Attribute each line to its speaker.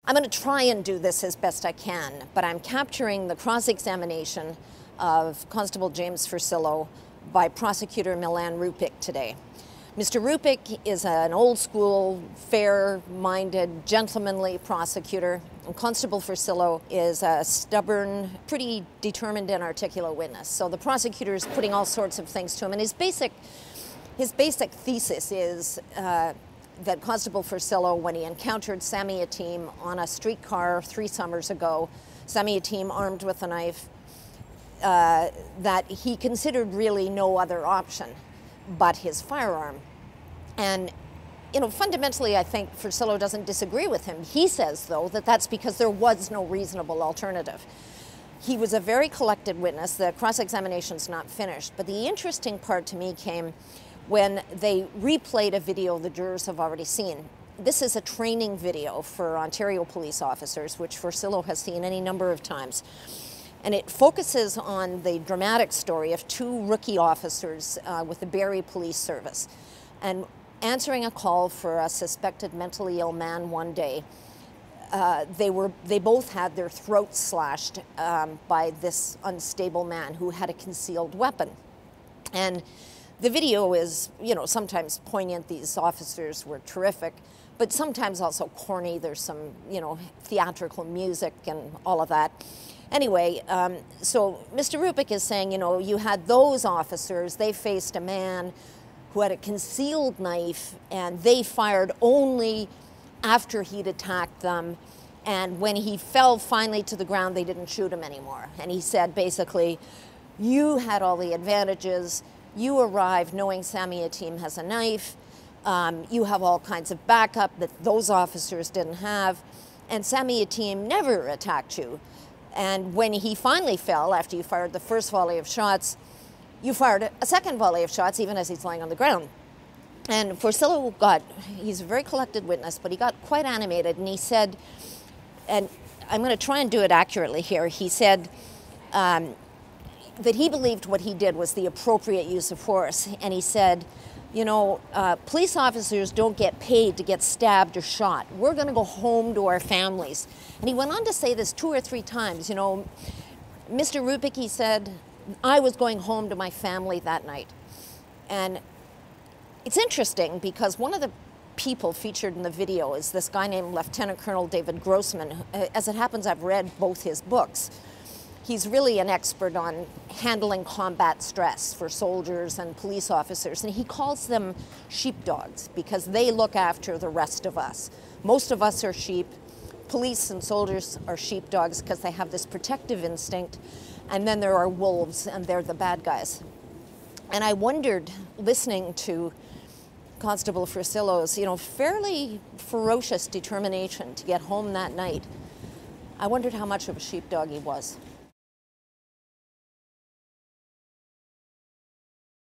Speaker 1: I'm going to try and do this as best I can, but I'm capturing the cross-examination of Constable James Forcillo by Prosecutor Milan Rupik today. Mr. Rupik is an old-school, fair-minded, gentlemanly prosecutor, and Constable Forcillo is a stubborn, pretty determined and articulate witness. So the prosecutor is putting all sorts of things to him, and his basic thesis is that Constable Forcillo, when he encountered Sammy Ateem on a streetcar 3 summers ago, Sammy Ateem armed with a knife, that he considered really no other option but his firearm. And, you know, fundamentally, I think Forcillo doesn't disagree with him. He says, though, that that's because there was no reasonable alternative. He was a very collected witness. The cross-examination's not finished. But the interesting part to me came when they replayed a video the jurors have already seen. This is a training video for Ontario police officers, which Forcillo has seen any number of times. And it focuses on the dramatic story of 2 rookie officers with the Barrie Police Service, and answering a call for a suspected mentally ill man one day. They both had their throats slashed by this unstable man who had a concealed weapon. And the video is, you know, sometimes poignant. These officers were terrific, but sometimes also corny. There's some, you know, theatrical music and all of that. Anyway, so Mr. Rupik is saying, you know, you had those officers, they faced a man who had a concealed knife, and they fired only after he'd attacked them. And when he fell finally to the ground, they didn't shoot him anymore. And he said, basically, you had all the advantages. You arrived knowing Sammy Ateem has a knife. You have all kinds of backup that those officers didn't have. And Sammy Ateem never attacked you. And when he finally fell, after you fired the first volley of shots, you fired a second volley of shots, even as he's lying on the ground. And Forcillo he's a very collected witness, but he got quite animated, and he said, and I'm going to try and do it accurately here, he said that he believed what he did was the appropriate use of force. And he said, you know, police officers don't get paid to get stabbed or shot. We're going to go home to our families. And he went on to say this 2 or 3 times. You know, Mr. Rupik, he said, I was going home to my family that night. And it's interesting because one of the people featured in the video is this guy named Lieutenant Colonel David Grossman. As it happens, I've read both his books. He's really an expert on handling combat stress for soldiers and police officers, and he calls them sheepdogs because they look after the rest of us. Most of us are sheep. Police and soldiers are sheepdogs because they have this protective instinct, and then there are wolves, and they're the bad guys. And I wondered, listening to Constable Forcillo's, you know, fairly ferocious determination to get home that night, I wondered how much of a sheepdog he was.